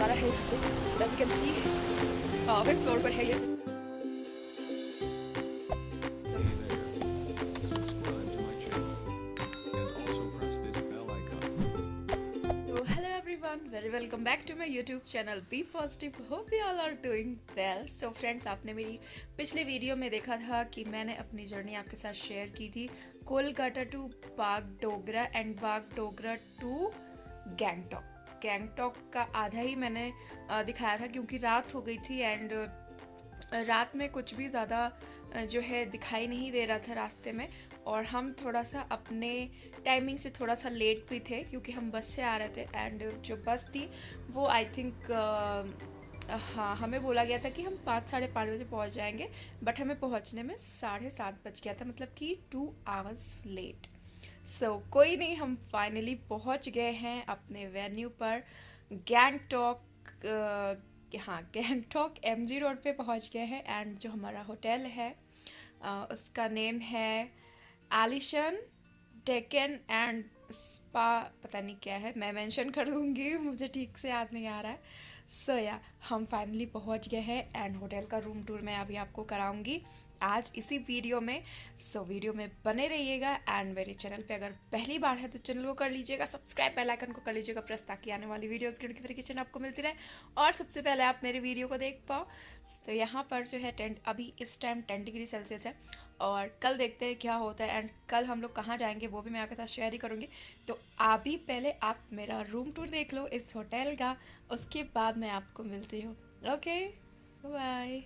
नज़ारा है यहाँ से, as you can see 5th floor पर है ये। Very welcome back to my YouTube channel Be Positive. Hope you all are doing well. So friends, आपने मेरी पिछले वीडियो में देखा था कि मैंने अपनी जर्नी आपके साथ शेयर की थी Kolkata to Bagdogra and Bagdogra to Gangtok. Gangtok का आधा ही मैंने दिखाया था क्योंकि रात हो गई थी एंड रात में कुछ भी ज़्यादा जो है दिखाई नहीं दे रहा था रास्ते में, और हम थोड़ा सा अपने टाइमिंग से थोड़ा सा लेट भी थे क्योंकि हम बस से आ रहे थे एंड जो बस थी वो आई थिंक हाँ हमें बोला गया था कि हम 5-5:30 बजे पहुंच जाएंगे, बट हमें पहुंचने में 7:30 बज गया था, मतलब कि 2 आवर्स लेट। सो कोई नहीं, हम फाइनली पहुंच गए हैं अपने वेन्यू पर गैंगटॉक। हाँ, गैंगटॉक MG रोड पे पहुंच गए हैं एंड जो हमारा होटल है उसका नेम है एलिशन डेकन एंड स्पा, पता नहीं क्या है, मैं मेंशन कर दूंगी, मुझे ठीक से याद नहीं आ रहा है। सो या हम फाइनली पहुंच गए हैं एंड होटल का रूम टूर मैं अभी आपको कराऊंगी आज इसी वीडियो में। सो वीडियो में बने रहिएगा एंड मेरे चैनल पे अगर पहली बार है तो चैनल को कर लीजिएगा सब्सक्राइब, बेल आइकन को कर लीजिएगा प्रेस, ताकि आने वाली वीडियोस की नोटिफिकेशन आपको मिलती रहे और सबसे पहले आप मेरे वीडियो को देख पाओ। तो यहाँ पर जो है अभी इस टाइम 10 डिग्री सेल्सियस है और कल देखते हैं क्या होता है एंड कल हम लोग कहाँ जाएंगे वो भी मैं आपके साथ शेयर ही करूँगी। तो अभी पहले आप मेरा रूम टूर देख लो इस होटल का, उसके बाद मैं आपको मिलती हूँ। Okay bye.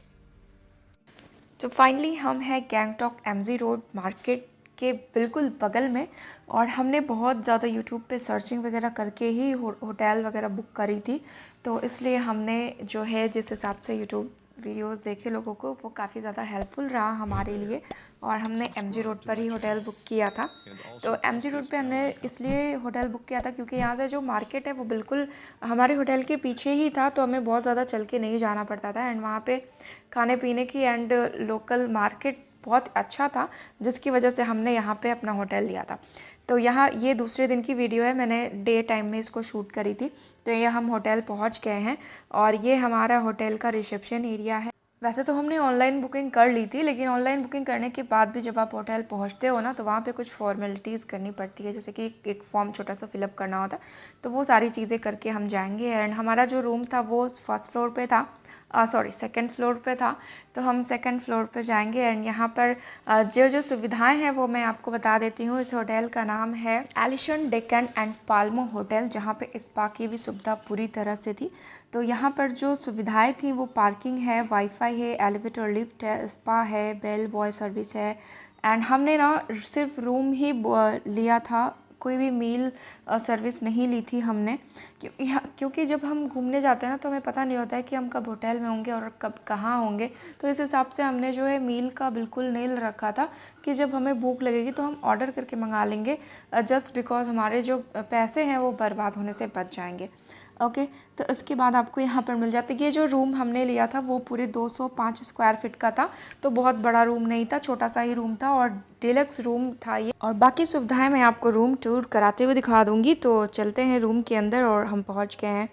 तो फाइनली हम हैं गैंगटॉक MG रोड मार्केट के बिल्कुल बगल में, और हमने बहुत ज़्यादा यूट्यूब पे सर्चिंग वगैरह करके ही होटल वगैरह बुक करी थी, तो इसलिए हमने जो है जिस हिसाब से यूट्यूब वीडियोस देखे लोगों को वो काफ़ी ज़्यादा हेल्पफुल रहा हमारे लिए, और हमने MG रोड पर ही होटल बुक किया था। तो MG रोड पे हमने इसलिए होटल बुक किया था क्योंकि यहाँ से जो मार्केट है वो बिल्कुल हमारे होटल के पीछे ही था, तो हमें बहुत ज़्यादा चल के नहीं जाना पड़ता था एंड वहाँ पे खाने पीने की एंड लोकल मार्केट बहुत अच्छा था, जिसकी वजह से हमने यहाँ पे अपना होटल लिया था। तो यहाँ ये दूसरे दिन की वीडियो है, मैंने डे टाइम में इसको शूट करी थी। तो ये हम होटल पहुँच गए हैं और ये हमारा होटल का रिसेप्शन एरिया है। वैसे तो हमने ऑनलाइन बुकिंग कर ली थी, लेकिन ऑनलाइन बुकिंग करने के बाद भी जब आप होटल पहुंचते हो ना तो वहाँ पे कुछ फॉर्मेलिटीज़ करनी पड़ती है, जैसे कि एक फॉर्म छोटा सा फिलअप करना होता है, तो वो सारी चीज़ें करके हम जाएंगे। एंड हमारा जो रूम था वो फर्स्ट फ्लोर पे था, सेकंड फ्लोर पे था, तो हम सेकंड फ्लोर पे जाएंगे। एंड यहाँ पर जो जो सुविधाएं हैं वो मैं आपको बता देती हूँ। इस होटल का नाम है एलिशन डेकन एंड पाल्मो होटल, जहाँ पे स्पा की भी सुविधा पूरी तरह से थी। तो यहाँ पर जो सुविधाएं थी वो पार्किंग है, वाईफाई है, एलिवेटर लिफ्ट है, स्पा है, बेल बॉय सर्विस है। एंड हमने ना सिर्फ रूम ही लिया था, कोई भी मील सर्विस नहीं ली थी हमने, क्योंकि जब हम घूमने जाते हैं ना तो हमें पता नहीं होता है कि हम कब होटल में होंगे और कब कहाँ होंगे। तो इस हिसाब से हमने जो है मील का बिल्कुल नहीं रखा था कि जब हमें भूख लगेगी तो हम ऑर्डर करके मंगा लेंगे, जस्ट बिकॉज हमारे जो पैसे हैं वो बर्बाद होने से बच जाएंगे। ओके, तो इसके बाद आपको यहाँ पर मिल जाता है। ये जो रूम हमने लिया था वो पूरे 205 स्क्वायर फीट का था, तो बहुत बड़ा रूम नहीं था, छोटा सा ही रूम था और डिलक्स रूम था ये। और बाकी सुविधाएं मैं आपको रूम टूर कराते हुए दिखा दूंगी। तो चलते हैं रूम के अंदर और हम पहुँच गए हैं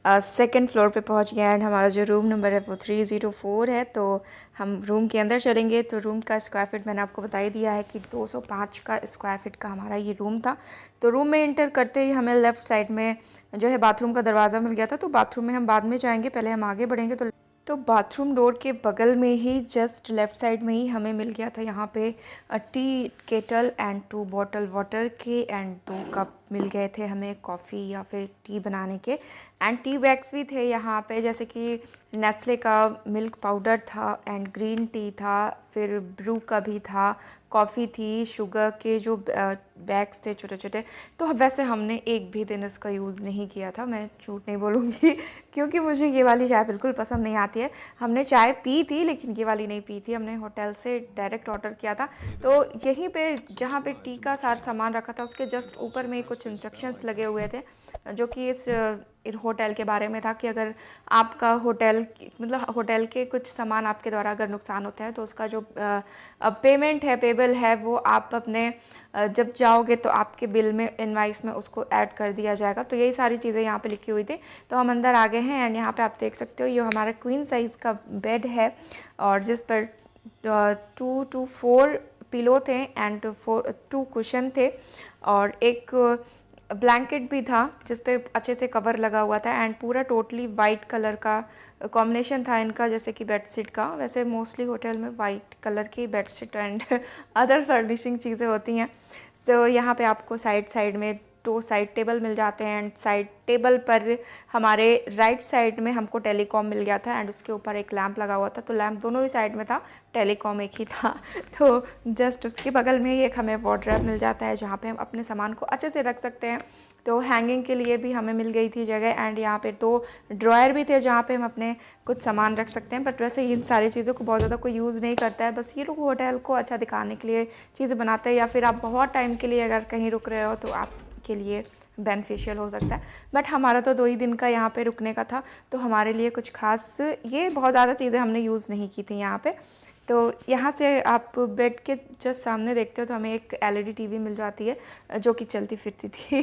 सेकंड फ्लोर पे पहुँच गए एंड हमारा जो रूम नंबर है वो 304 है। तो हम रूम के अंदर चलेंगे। तो रूम का स्क्वायर फीट मैंने आपको बता ही दिया है कि 205 का स्क्वायर फीट का हमारा ये रूम था। तो रूम में इंटर करते ही हमें लेफ़्ट साइड में जो है बाथरूम का दरवाज़ा मिल गया था। तो बाथरूम में हम बाद में जाएंगे, पहले हम आगे बढ़ेंगे। तो बाथरूम डोर के बगल में ही जस्ट लेफ़्ट साइड में ही हमें मिल गया था यहाँ पे T kettle and 2 bottle water के एंड 2 कप मिल गए थे हमें कॉफ़ी या फिर टी बनाने के। एंड टी बैग्स भी थे यहाँ पे, जैसे कि नेस्ले का मिल्क पाउडर था एंड ग्रीन टी था, फिर ब्रू का भी था, कॉफ़ी थी, शुगर के जो बैग्स थे छोटे छोटे। तो वैसे हमने एक भी दिन इसका यूज़ नहीं किया था, मैं झूठ नहीं बोलूँगी क्योंकि मुझे ये वाली चाय बिल्कुल पसंद नहीं आती है। हमने चाय पी थी लेकिन ये वाली नहीं पी थी, हमने होटल से डायरेक्ट ऑर्डर किया था। तो यहीं पे जहाँ पे टी का सारा सामान रखा था उसके जस्ट ऊपर में कुछ कुछ इंस्ट्रक्शंस लगे हुए थे जो कि इस होटल के बारे में था कि अगर आपका मतलब होटल के कुछ सामान आपके द्वारा अगर नुकसान होता है तो उसका जो पेमेंट है, पेबल है, वो आप अपने जब जाओगे तो आपके बिल में, इनवाइस में उसको ऐड कर दिया जाएगा। तो यही सारी चीज़ें यहाँ पे लिखी हुई थी। तो हम अंदर आ गए हैं एंड यहाँ पे आप देख सकते हो ये हमारा क्वीन साइज़ का बेड है और जिस पर 2 to 4 पिलो थे एंड 2 कुशन थे और एक ब्लैंकेट भी था जिस पे अच्छे से कवर लगा हुआ था एंड पूरा टोटली वाइट कलर का कॉम्बिनेशन था इनका, जैसे कि बेडशीट का। वैसे मोस्टली होटल में वाइट कलर की बेडशीट एंड अदर फर्निशिंग चीज़ें होती हैं। तो यहाँ पे आपको साइड में 2 साइड टेबल मिल जाते हैं एंड साइड टेबल पर हमारे राइट साइड में हमको टेलीकॉम मिल गया था एंड उसके ऊपर एक लैंप लगा हुआ था। तो लैंप दोनों ही साइड में था, टेलीकॉम एक ही था। तो जस्ट उसके बगल में ही एक हमें वार्डरोब मिल जाता है जहाँ पे हम अपने सामान को अच्छे से रख सकते हैं। तो हैंगिंग के लिए भी हमें मिल गई थी जगह एंड यहाँ पे 2 ड्रॉयर भी थे जहाँ पे हम अपने कुछ सामान रख सकते हैं। बट वैसे इन सारी चीज़ों को बहुत ज़्यादा कोई यूज़ नहीं करता है, बस ये लोग होटल को अच्छा दिखाने के लिए चीज़ें बनाते हैं या फिर आप बहुत टाइम के लिए अगर कहीं रुक रहे हो तो आपके लिए बेनिफिशियल हो सकता है। बट हमारा तो 2 ही दिन का यहाँ पे रुकने का था तो हमारे लिए कुछ खास ये बहुत ज़्यादा चीज़ें हमने यूज़ नहीं की थी यहाँ पे। तो यहाँ से आप बेड के जस्ट सामने देखते हो तो हमें एक एलईडी टीवी मिल जाती है जो कि चलती फिरती थी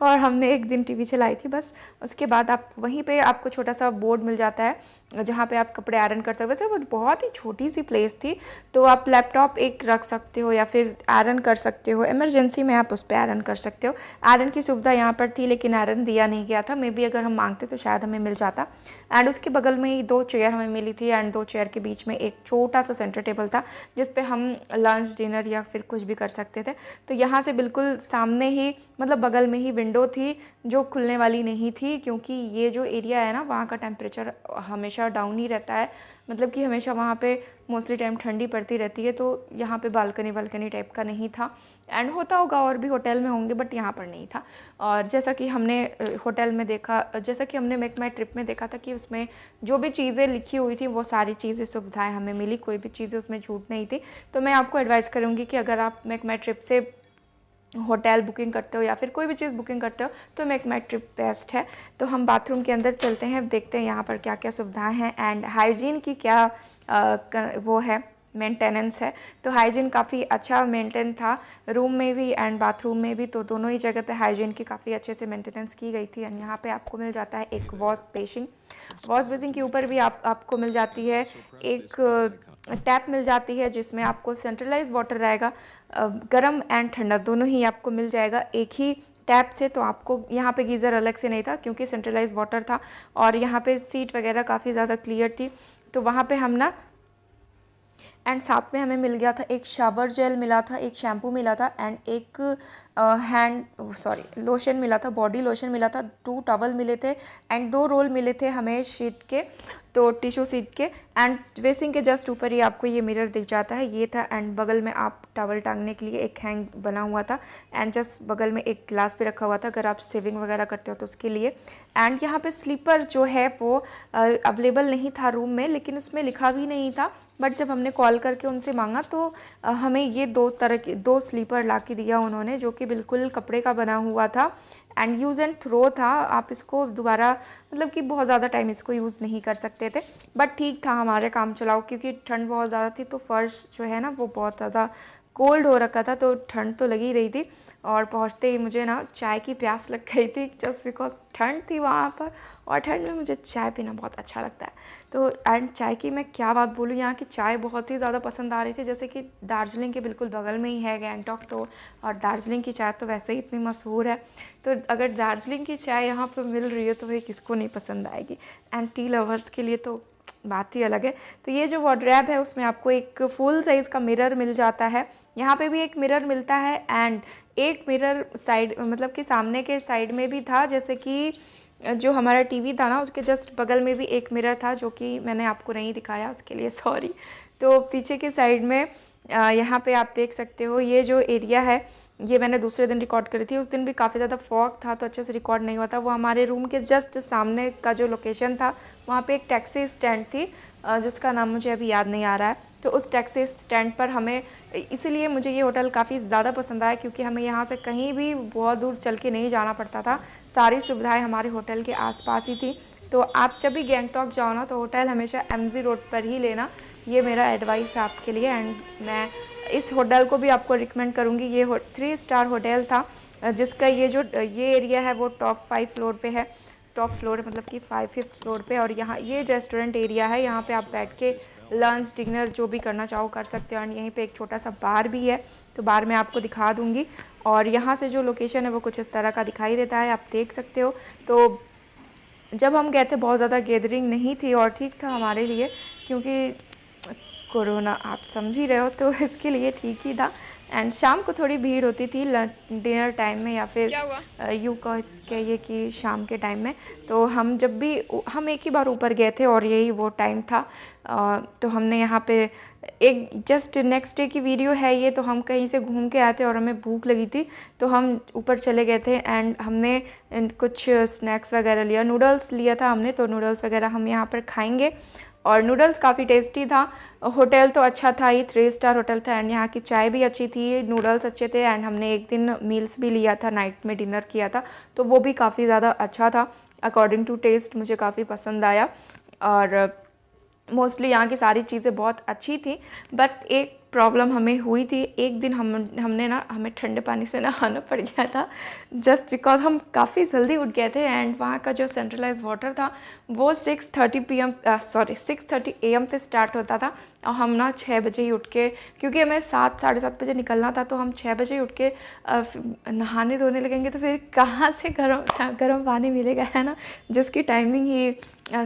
और हमने एक दिन टीवी चलाई थी बस। उसके बाद आप वहीं पे आपको छोटा सा बोर्ड मिल जाता है जहाँ पे आप कपड़े आयरन कर सकते हो। वैसे वो बहुत ही छोटी सी प्लेस थी तो आप लैपटॉप एक रख सकते हो या फिर आयरन कर सकते हो, इमरजेंसी में आप उस पर आयरन कर सकते हो। आयरन की सुविधा यहाँ पर थी लेकिन आयरन दिया नहीं गया था, मे बी अगर हम मांगते तो शायद हमें मिल जाता। एंड उसके बगल में ही 2 चेयर हमें मिली थी एंड 2 चेयर के बीच में एक छोटा सा सेंटर टेबल था जिस पे हम लंच, डिनर या फिर कुछ भी कर सकते थे। तो यहाँ से बिल्कुल सामने ही मतलब बगल में ही विंडो थी जो खुलने वाली नहीं थी क्योंकि ये जो एरिया है ना वहाँ का टेम्परेचर हमेशा डाउन ही रहता है, मतलब कि हमेशा वहाँ पे मोस्टली टाइम ठंडी पड़ती रहती है। तो यहाँ पे बालकनी टाइप का नहीं था एंड होता होगा और भी होटल में होंगे बट यहाँ पर नहीं था। और जैसा कि हमने होटल में देखा, जैसा कि हमने मेक माई ट्रिप में देखा था कि उसमें जो भी चीज़ें लिखी हुई थी वो सारी चीज़ें सुविधाएं हमें मिली, कोई भी चीज़ें उसमें छूट नहीं थी। तो मैं आपको एडवाइस करूँगी कि अगर आप मेक माई ट्रिप से होटल बुकिंग करते हो या फिर कोई भी चीज़ बुकिंग करते हो तो मेक माई ट्रिप बेस्ट है। तो हम बाथरूम के अंदर चलते हैं, देखते हैं यहाँ पर क्या क्या सुविधाएं हैं एंड हाइजीन की क्या वो है, मेंटेनेंस है। तो हाइजीन काफ़ी अच्छा मेंटेन था रूम में भी एंड बाथरूम में भी, तो दोनों ही जगह पे हाइजीन की काफ़ी अच्छे से मेंटेनेंस की गई थी। एंड यहाँ पे आपको मिल जाता है एक वॉश बेसिन के ऊपर भी आपको मिल जाती है एक टैप मिल जाती है जिसमें आपको सेंट्रलाइज वाटर रहेगा, गर्म एंड ठंडा दोनों ही आपको मिल जाएगा एक ही टैप से। तो आपको यहाँ पे गीज़र अलग से नहीं था क्योंकि सेंट्रलाइज वाटर था और यहाँ पे सीट वगैरह काफ़ी ज़्यादा क्लियर थी। तो वहाँ पे हम ना एंड साथ में हमें मिल गया था एक शावर जेल मिला था, एक शैम्पू मिला था एंड एक लोशन मिला था, बॉडी लोशन मिला था, 2 टॉवल मिले थे एंड 2 रोल मिले थे हमें शीट के, तो टिश्यू शीट के। एंड बेसिन के जस्ट ऊपर ही आपको ये मिरर दिख जाता है, ये था। एंड बगल में आप टॉवल टांगने के लिए एक हैंग बना हुआ था एंड जस्ट बगल में एक ग्लास भी रखा हुआ था अगर आप सेविंग वगैरह करते हो तो उसके लिए। एंड यहाँ पे स्लीपर जो है वो अवेलेबल नहीं था रूम में, लेकिन उसमें लिखा भी नहीं था। बट जब हमने कॉल करके उनसे मांगा तो हमें ये 2 स्लीपर ला के दिया उन्होंने जो कि बिल्कुल कपड़े का बना हुआ था एंड यूज़ एंड थ्रो था। आप इसको दोबारा मतलब कि बहुत ज़्यादा टाइम इसको यूज़ नहीं कर सकते थे, बट ठीक था हमारे काम चलाओ, क्योंकि ठंड बहुत ज़्यादा थी तो फर्श जो है ना वो बहुत ज़्यादा कोल्ड हो रखा था, तो ठंड तो लगी रही थी। और पहुंचते ही मुझे ना चाय की प्यास लग गई थी जस्ट बिकॉज ठंड थी वहाँ पर, और ठंड में मुझे चाय पीना बहुत अच्छा लगता है। तो एंड चाय की मैं क्या बात बोलूँ, यहाँ की चाय बहुत ही ज़्यादा पसंद आ रही थी। जैसे कि दार्जिलिंग के बिल्कुल बगल में ही है गैंगटॉक, तो और दार्जिलिंग की चाय तो वैसे ही इतनी मशहूर है, तो अगर दार्जिलिंग की चाय यहाँ पर मिल रही है तो भाई किसको नहीं पसंद आएगी। एंड टी लवर्स के लिए तो बात ही अलग है। तो ये जो वार्डरोब है उसमें आपको एक फुल साइज़ का मिरर मिल जाता है, यहाँ पे भी एक मिरर मिलता है एंड एक मिरर साइड मतलब कि सामने के साइड में भी था, जैसे कि जो हमारा टीवी था ना उसके जस्ट बगल में भी एक मिरर था जो कि मैंने आपको नहीं दिखाया, उसके लिए सॉरी। तो पीछे के साइड में यहाँ पे आप देख सकते हो ये जो एरिया है ये मैंने दूसरे दिन रिकॉर्ड करी थी, उस दिन भी काफ़ी ज़्यादा फॉग था तो अच्छे से रिकॉर्ड नहीं हुआ था। वो हमारे रूम के जस्ट सामने का जो लोकेशन था वहाँ पे एक टैक्सी स्टैंड थी, जिसका नाम मुझे अभी याद नहीं आ रहा है। तो उस टैक्सी स्टैंड पर हमें, इसीलिए मुझे ये होटल काफ़ी ज़्यादा पसंद आया, क्योंकि हमें यहाँ से कहीं भी बहुत दूर चल के नहीं जाना पड़ता था। सारी सुविधाएं हमारे होटल के आसपास ही थी। तो आप जब भी गैंगटॉक जाओ ना, तो होटल हमेशा MG रोड पर ही लेना, ये मेरा एडवाइस है आपके लिए। एंड मैं इस होटल को भी आपको रिकमेंड करूँगी। ये 3 स्टार होटल था, जिसका ये एरिया है वो टॉप 5 फ्लोर पे है। टॉप फ्लोर मतलब कि 5th फ्लोर पे। और यहाँ ये रेस्टोरेंट एरिया है, यहाँ पे आप बैठ के लंच डिनर जो भी करना चाहो कर सकते हो। और यहीं पे एक छोटा सा बार भी है, तो बार मैं आपको दिखा दूँगी। और यहाँ से जो लोकेशन है वो कुछ इस तरह का दिखाई देता है, आप देख सकते हो। तो जब हम गए थे बहुत ज़्यादा गैदरिंग नहीं थी और ठीक था हमारे लिए, क्योंकि कोरोना आप समझ ही रहे हो, तो इसके लिए ठीक ही था। एंड शाम को थोड़ी भीड़ होती थी डिनर टाइम में, या फिर यूँ कहिए कि शाम के टाइम में। तो हम जब भी हम एक ही बार ऊपर गए थे और यही वो टाइम था। तो हमने यहाँ पे एक जस्ट नेक्स्ट डे की वीडियो है ये। तो हम कहीं से घूम के आए थे और हमें भूख लगी थी, तो हम ऊपर चले गए थे एंड हमने कुछ स्नैक्स वगैरह लिया। नूडल्स लिया था हमने, तो नूडल्स वगैरह हम यहाँ पर खाएंगे। और नूडल्स काफ़ी टेस्टी था। होटल तो अच्छा था ही, 3 स्टार होटल था। एंड यहाँ की चाय भी अच्छी थी, नूडल्स अच्छे थे। एंड हमने एक दिन मील्स भी लिया था, नाइट में डिनर किया था, तो वो भी काफ़ी ज़्यादा अच्छा था। अकॉर्डिंग टू टेस्ट मुझे काफ़ी पसंद आया। और मोस्टली यहाँ की सारी चीज़ें बहुत अच्छी थी। बट एक प्रॉब्लम हमें हुई थी। एक दिन हमें ठंडे पानी से नहाना पड़ गया था, जस्ट बिकॉज हम काफ़ी जल्दी उठ गए थे। एंड वहाँ का जो सेंट्रलाइज वाटर था वो 6:30 AM पे स्टार्ट होता था। और हम ना 6 बजे ही उठ के, क्योंकि हमें 7-7:30 बजे निकलना था, तो हम 6 बजे ही उठ के नहाने धोने लगेंगे तो फिर कहाँ से गर्म पानी मिलेगा, है ना, जिसकी टाइमिंग ही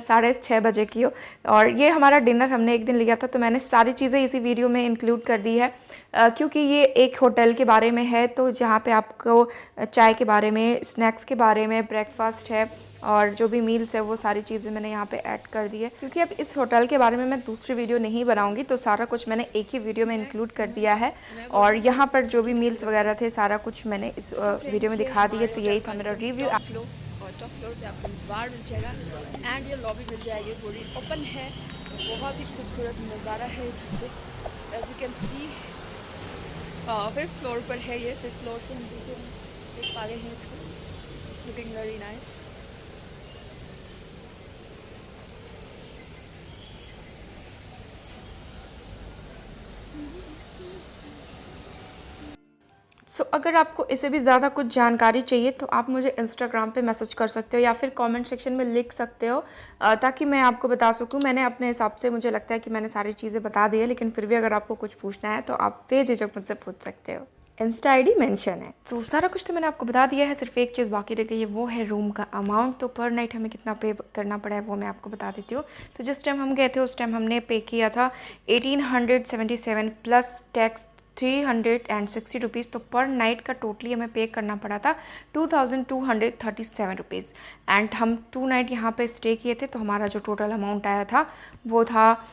6:30 बजे की हो। और ये हमारा डिनर हमने एक दिन लिया था, तो मैंने सारी चीज़ें इसी वीडियो में इंक्लूड कर दी है, क्योंकि ये एक होटल के बारे में है। तो जहाँ पे आपको चाय के बारे में, स्नैक्स के बारे में, ब्रेकफास्ट है और जो भी मील्स है, वो सारी चीज़ें मैंने यहाँ पे ऐड कर दी है। क्योंकि अब इस होटल के बारे में मैं दूसरी वीडियो नहीं बनाऊँगी, तो सारा कुछ मैंने एक ही वीडियो में इंक्लूड कर दिया है। और यहाँ पर जो भी मील्स वगैरह थे, सारा कुछ मैंने इस वीडियो में दिखा दिया। तो यही था मेरा रिव्यू। और टॉप फ्लोर पे आपको बार मिल जाएगा एंड ये लॉबी मिल जाएगी, पूरी ओपन है। बहुत ही खूबसूरत नज़ारा है इधर से, as you can see. 5th floor पर है ये। 5th फ्लोर से हम देख पा रहे हैं इसको, लुकिंग वेरी नाइस। अगर आपको इससे भी ज़्यादा कुछ जानकारी चाहिए तो आप मुझे इंस्टाग्राम पे मैसेज कर सकते हो, या फिर कमेंट सेक्शन में लिख सकते हो, ताकि मैं आपको बता सकूं। मैंने अपने हिसाब से, मुझे लगता है कि मैंने सारी चीज़ें बता दी है, लेकिन फिर भी अगर आपको कुछ पूछना है तो आप बेझिझक मुझसे पूछ सकते हो। इंस्टा ID मेंशन है। तो सारा कुछ तो मैंने आपको बता दिया है। सिर्फ एक चीज़ बाकी रह गई है, वो है रूम का अमाउंट। तो पर नाइट हमें कितना पे करना पड़ा है वो मैं आपको बता देती हूँ। तो जिस टाइम हम गए थे उस टाइम हमने पे किया था 1877 प्लस टैक्स 360 रुपीज़। तो पर नाइट का टोटली हमें पे करना पड़ा था 2237 रुपीज़। एंड हम 2 नाइट यहाँ पे स्टे किए थे, तो हमारा जो टोटल अमाउंट आया था वो था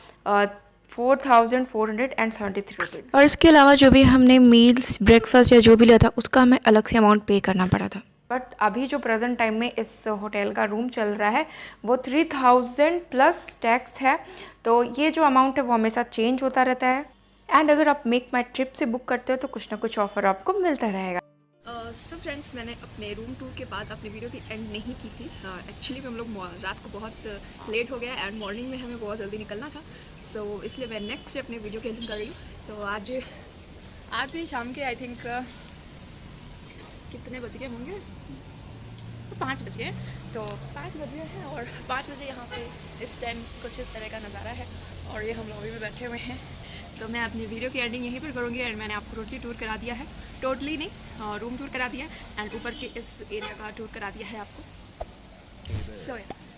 4473 रुपीज़। और इसके अलावा जो भी हमने मील्स, ब्रेकफास्ट या जो भी लिया था, उसका हमें अलग से अमाउंट पे करना पड़ा था। बट अभी जो प्रेजेंट टाइम में इस होटल का रूम चल रहा है वो 3000 प्लस टैक्स है। तो ये जो अमाउंट है वो हमेशा चेंज होता रहता है। एंड अगर आप मेक माई ट्रिप से बुक करते हो तो कुछ ना कुछ ऑफर आपको मिलता रहेगा। सो फ्रेंड्स, मैंने अपने रूम टूर के बाद अपनी वीडियो की एंड नहीं की थी। एक्चुअली हम लोग रात को बहुत लेट हो गया एंड मॉर्निंग में हमें बहुत जल्दी निकलना था। सो इसलिए मैं नेक्स्ट डे अपनी वीडियो की एंडिंग कर रही हूँ। तो आज भी शाम के आई थिंक कितने बज गए होंगे, 5 बज गए। तो 5 बज गए हैं और 5 बजे यहाँ पे इस टाइम कुछ इस तरह का नज़ारा है और ये हम लॉबी में बैठे हुए हैं। तो मैं अपनी वीडियो की एंडिंग यहीं पर करूँगी। एंड मैंने आपको टोटली टूर करा दिया है, टोटली नहीं, रूम टूर करा दिया है एंड ऊपर के इस एरिया का टूर करा दिया है आपको। So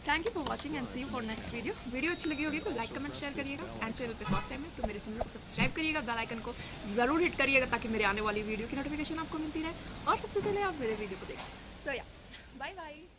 thank you for watching and see you for next video. Video अच्छी लगी होगी तो लाइक कमेंट शेयर करिएगा एंड चैनल पे फर्स्ट टाइम है तो मेरे चैनल को सब्सक्राइब करिएगा, बेल आइकन को ज़रूर हिट करिएगा ताकि मेरे आने वाली वीडियो की नोटिफिकेशन आपको मिलती रहे और सबसे पहले आप मेरे वीडियो को देखें। सो या बाय बाय।